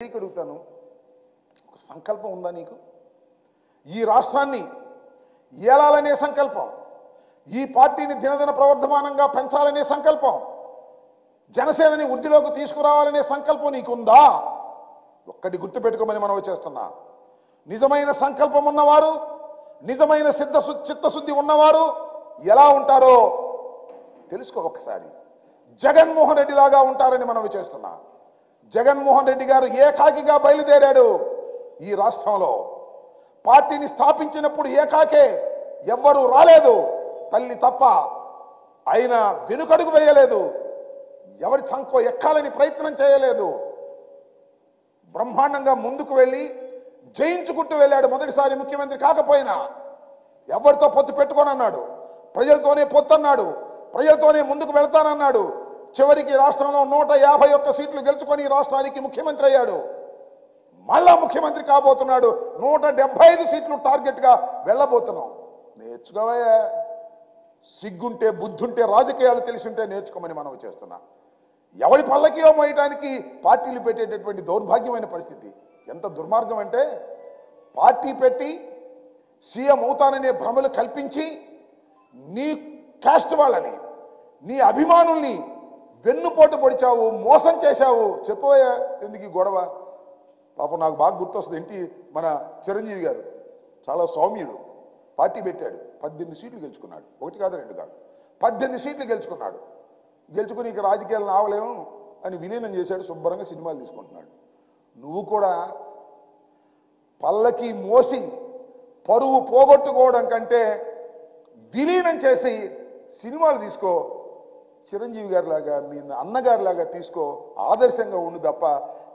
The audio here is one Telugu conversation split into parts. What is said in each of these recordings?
అడుగుతాను, ఒక సంకల్పం ఉందా నీకు? ఈ రాష్ట్రాన్ని ఏలాలనే సంకల్పం, ఈ పార్టీని దినదిన ప్రవర్ధమానంగా పెంచాలనే సంకల్పం, జనసేనని వృద్ధిలోకి తీసుకురావాలనే సంకల్పం నీకుందా? ఒక్కటి గుర్తుపెట్టుకోమని మనం చేస్తున్నా. నిజమైన సంకల్పం ఉన్నవారు, నిజమైన చిత్తశుద్ధి ఉన్నవారు ఎలా ఉంటారో తెలుసుకో ఒక్కసారి. జగన్మోహన్ రెడ్డి లాగా ఉంటారని మనం చేస్తున్నా. జగన్మోహన్ రెడ్డి గారు ఏకాకిగా బయలుదేరాడు. ఈ రాష్ట్రంలో పార్టీని స్థాపించినప్పుడు ఏకాకే, ఎవ్వరూ రాలేదు, తల్లి తప్ప. ఆయన వెనుకడుగు వేయలేదు, ఎవరి చంకో ఎక్కాలని ప్రయత్నం చేయలేదు. బ్రహ్మాండంగా ముందుకు వెళ్ళి జయించుకుంటూ వెళ్ళాడు. మొదటిసారి ముఖ్యమంత్రి కాకపోయినా ఎవరితో పొత్తు పెట్టుకోనన్నాడు, ప్రజలతోనే పొత్తు అన్నాడు, ప్రజలతోనే ముందుకు వెళ్తానన్నాడు. చివరికి రాష్ట్రంలో 151 సీట్లు గెలుచుకొని రాష్ట్రానికి ముఖ్యమంత్రి అయ్యాడు. మళ్ళా ముఖ్యమంత్రి కాబోతున్నాడు. 175 సీట్లు టార్గెట్గా వెళ్ళబోతున్నాం. నేర్చుకోవయ్యా, సిగ్గుంటే బుద్ధుంటే రాజకీయాలు తెలిసింటే నేర్చుకోమని మనం చేస్తున్నా. ఎవరి పల్లకియో మోయటానికి పార్టీలు పెట్టేటటువంటి దౌర్భాగ్యమైన పరిస్థితి. ఎంత దుర్మార్గం అంటే, పార్టీ పెట్టి సీఎం అవుతాననే భ్రమలు కల్పించి నీ క్యాస్ట్ వాళ్ళని, నీ అభిమానుల్ని వెన్నుపోటు పొడిచావు, మోసం చేశావు. చెప్పబోయా ఎందుకు ఈ గొడవ? పాపం నాకు బాగా గుర్తొస్తుంది. మన చిరంజీవి గారు చాలా సౌమ్యుడు, పార్టీ పెట్టాడు, 18 సీట్లు గెలుచుకున్నాడు. 1 కాదు 2 కాదు, 18 సీట్లు గెలుచుకున్నాడు. గెలుచుకుని ఇక రాజకీయాలను ఆవలేము అని విలీనం చేశాడు. శుభ్రంగా సినిమాలు తీసుకుంటున్నాడు. నువ్వు కూడా పల్లకి మోసి పరువు పోగొట్టుకోవడం కంటే విలీనం చేసి సినిమాలు తీసుకో. చిరంజీవి గారి లాగా, మీ అన్నగారిలాగా తీసుకో, ఆదర్శంగా ఉండు తప్ప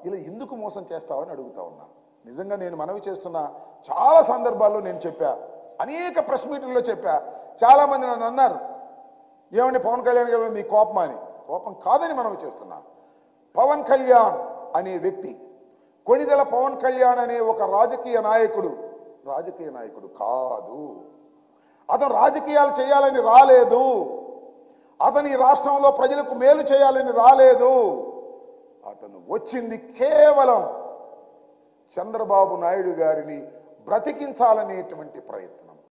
ఇలా ఎందుకు మోసం చేస్తావని అడుగుతా ఉన్నా. నిజంగా నేను మనవి చేస్తున్నా. చాలా సందర్భాల్లో నేను చెప్పా, అనేక ప్రెస్ మీటింగ్లో చెప్పా. చాలామంది నన్ను అన్నారు, ఏమండి పవన్ కళ్యాణ్ గారు మీ కోపమా అని. కోపం కాదని మనవి చేస్తున్నా. పవన్ కళ్యాణ్ అనే వ్యక్తి, కొణిదెల పవన్ కళ్యాణ్ అనే ఒక రాజకీయ నాయకుడు కాదు. అతను రాజకీయాలు చేయాలని రాలేదు. అతని రాష్ట్రంలో ప్రజలకు మేలు చేయాలని రాలేదు. అతను వచ్చింది కేవలం చంద్రబాబు నాయుడు గారిని బ్రతికించాలనేటువంటి ప్రయత్నం.